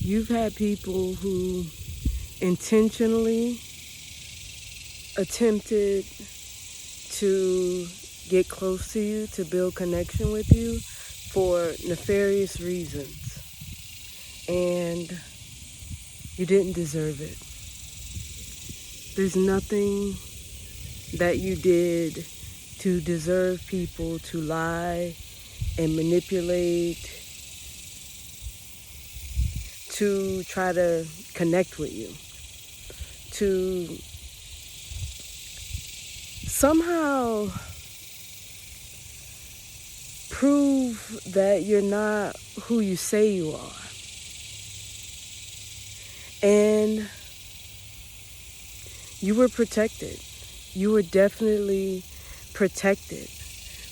You've had people who intentionally attempted to get close to you, to build connection with you for nefarious reasons. And you didn't deserve it. There's nothing that you did to deserve people to lie and manipulate, to try to connect with you, to somehow prove that you're not who you say you are. And you were protected. You were definitely protected.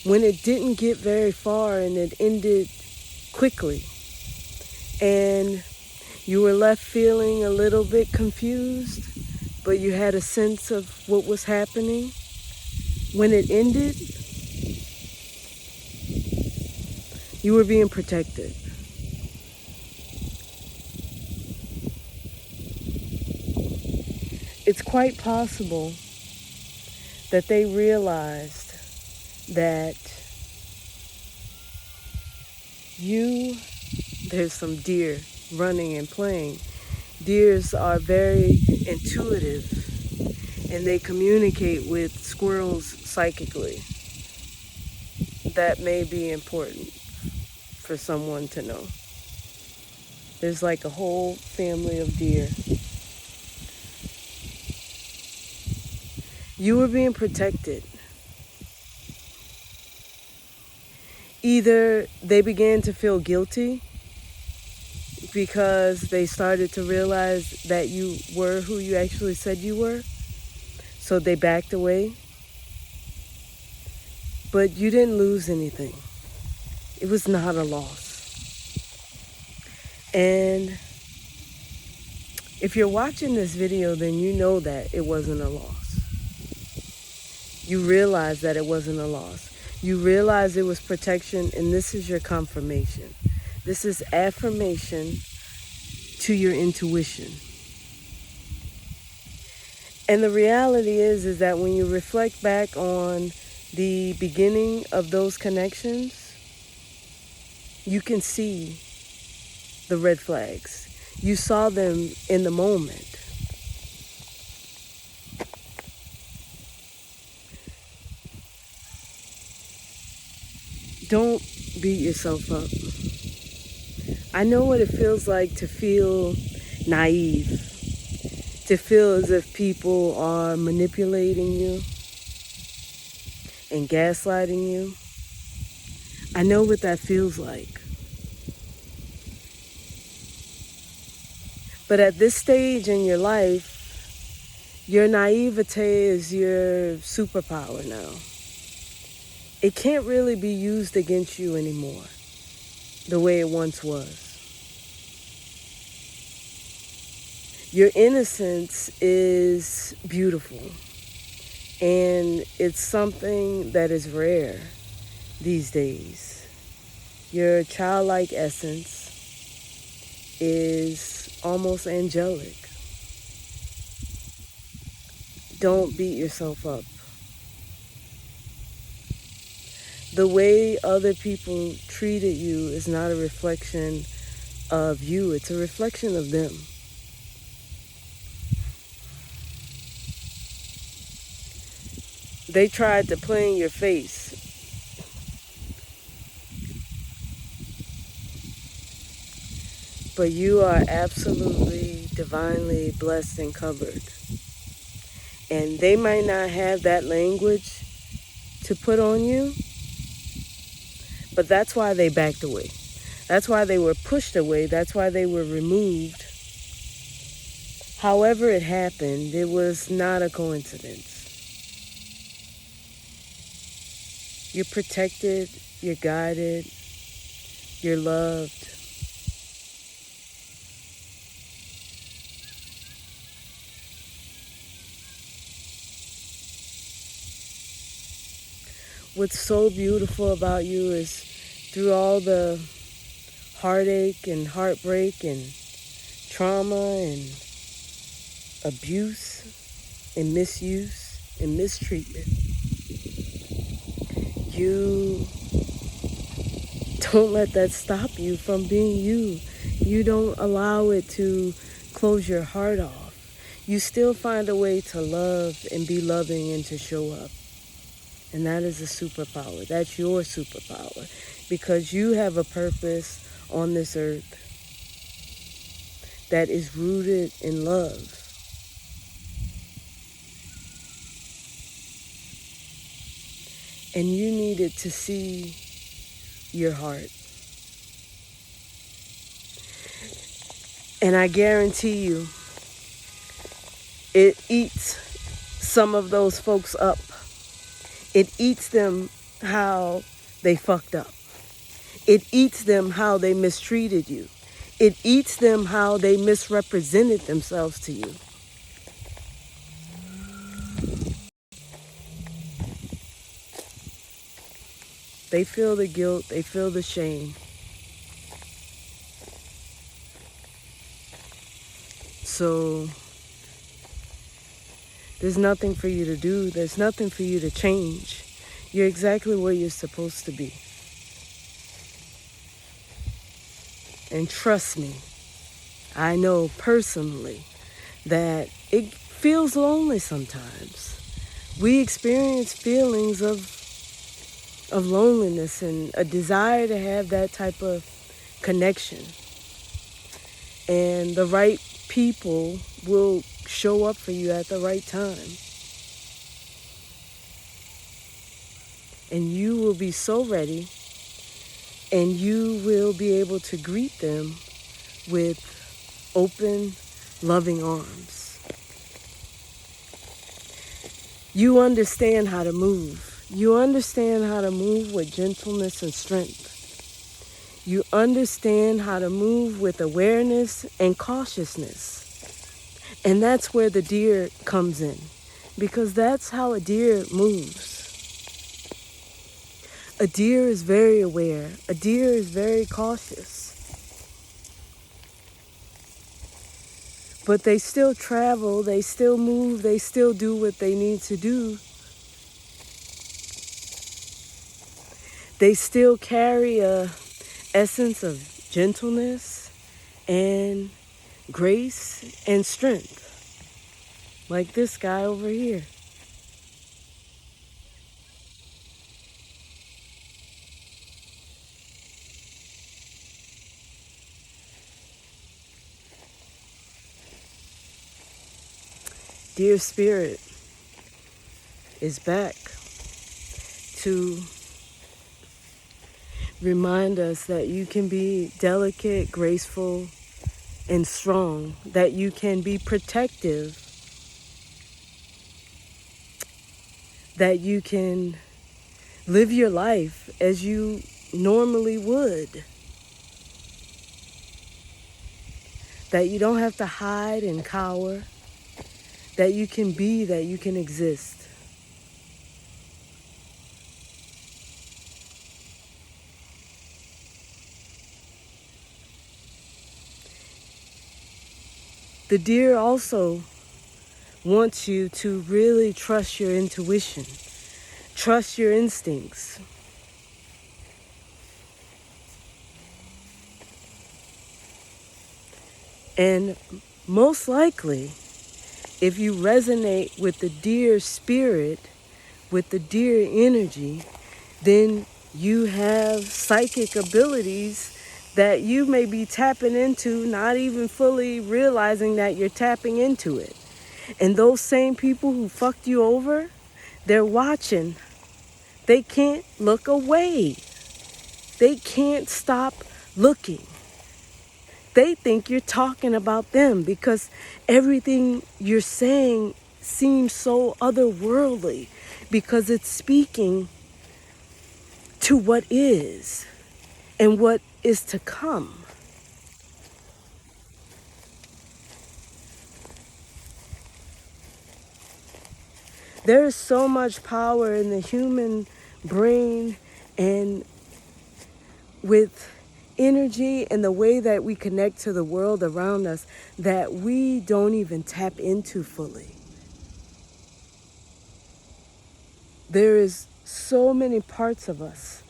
When it didn't get very far and it ended quickly, and you were left feeling a little bit confused, but you had a sense of what was happening. When it ended, you were being protected. It's quite possible that they realized that there's some deer running and playing. Deers are very intuitive and they communicate with squirrels psychically. That may be important for someone to know. There's like a whole family of deer. You were being protected. Either they began to feel guilty because they started to realize that you were who you actually said you were, so they backed away. But you didn't lose anything. It was not a loss. And if you're watching this video, then you know that it wasn't a loss. You realize that it wasn't a loss. You realize it was protection, and this is your confirmation. This is affirmation to your intuition. And the reality is that when you reflect back on the beginning of those connections, you can see the red flags. You saw them in the moment. Don't beat yourself up. I know what it feels like to feel naive, to feel as if people are manipulating you and gaslighting you. I know what that feels like. But at this stage in your life, your naivete is your superpower now. It can't really be used against you anymore the way it once was. Your innocence is beautiful, and it's something that is rare these days. Your childlike essence is almost angelic. Don't beat yourself up. The way other people treated you is not a reflection of you, it's a reflection of them. They tried to play in your face. But you are absolutely divinely blessed and covered. And they might not have that language to put on you, but that's why they backed away. That's why they were pushed away. That's why they were removed. However it happened, it was not a coincidence. You're protected, you're guided, you're loved. What's so beautiful about you is through all the heartache and heartbreak and trauma and abuse and misuse and mistreatment, you don't let that stop you from being you. You don't allow it to close your heart off. You still find a way to love and be loving and to show up. And that is a superpower. That's your superpower. Because you have a purpose on this earth that is rooted in love. And you needed to see your heart. And I guarantee you, it eats some of those folks up. It eats them how they fucked up. It eats them how they mistreated you. It eats them how they misrepresented themselves to you. They feel the guilt, they feel the shame. So there's nothing for you to do. There's nothing for you to change. You're exactly where you're supposed to be. And trust me, I know personally that it feels lonely sometimes. We experience feelings of loneliness and a desire to have that type of connection. And the right people will show up for you at the right time. And you will be so ready, and you will be able to greet them with open, loving arms. You understand how to move. You understand how to move with gentleness and strength. You understand how to move with awareness and cautiousness. And that's where the deer comes in, because that's how a deer moves. A deer is very aware. A deer is very cautious. But they still travel, they still move, they still do what they need to do. They still carry a essence of gentleness and grace and strength, like this guy over here. Dear Spirit is back to remind us that you can be delicate, graceful, and strong, that you can be protective, that you can live your life as you normally would, that you don't have to hide and cower, that you can be, that you can exist. The deer also wants you to really trust your intuition, trust your instincts. And most likely, if you resonate with the deer spirit, with the deer energy, then you have psychic abilities that you may be tapping into, not even fully realizing that you're tapping into it. And those same people who fucked you over, they're watching. They can't look away. They can't stop looking. They think you're talking about them because everything you're saying seems so otherworldly, because it's speaking to what is and what is to come. There is so much power in the human brain and with energy and the way that we connect to the world around us that we don't even tap into fully. There is so many parts of us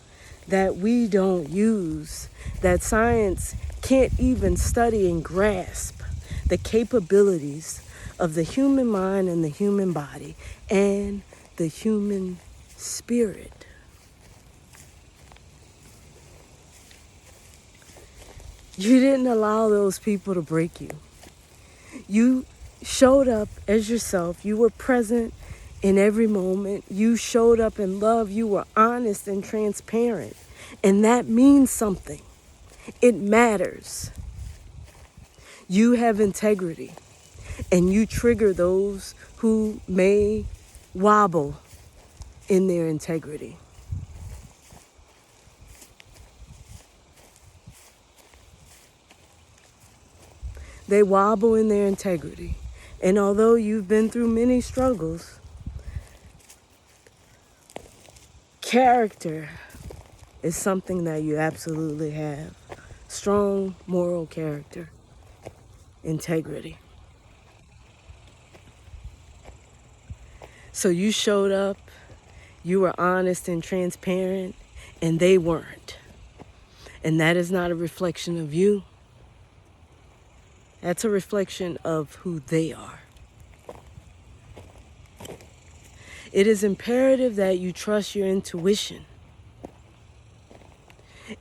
that we don't use, that science can't even study and grasp the capabilities of the human mind and the human body and the human spirit. You didn't allow those people to break you. You showed up as yourself. You were present in every moment. You showed up in love. You were honest and transparent. And that means something. It matters. You have integrity. And you trigger those who may wobble in their integrity. They wobble in their integrity. And although you've been through many struggles, character is something that you absolutely have. Strong moral character, integrity. So you showed up, you were honest and transparent, and they weren't. And that is not a reflection of you. That's a reflection of who they are. It is imperative that you trust your intuition.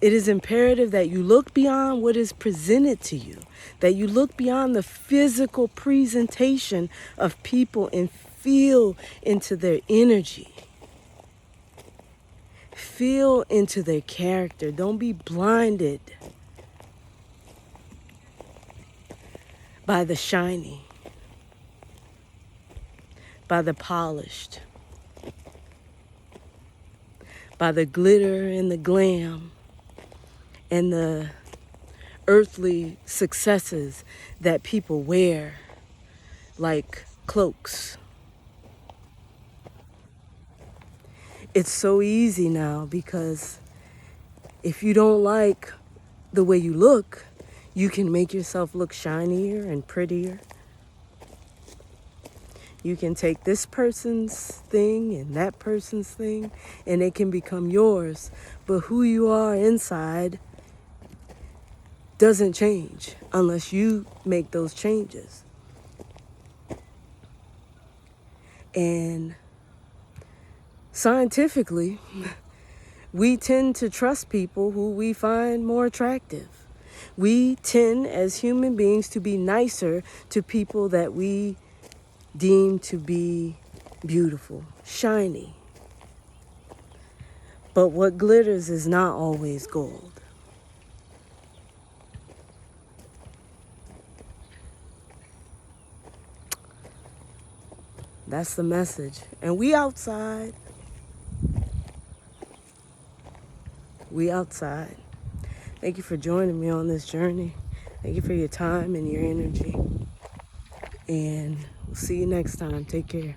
It is imperative that you look beyond what is presented to you, that you look beyond the physical presentation of people and feel into their energy. Feel into their character. Don't be blinded by the shiny, by the polished, by the glitter and the glam and the earthly successes that people wear like cloaks. It's so easy now because if you don't like the way you look, you can make yourself look shinier and prettier. You can take this person's thing and that person's thing, and it can become yours. But who you are inside doesn't change unless you make those changes. And scientifically, we tend to trust people who we find more attractive. We tend, as human beings, to be nicer to people that we deem to be beautiful, shiny. But what glitters is not always gold. That's the message. And we outside. We outside. Thank you for joining me on this journey. Thank you for your time and your energy. And we'll see you next time. Take care.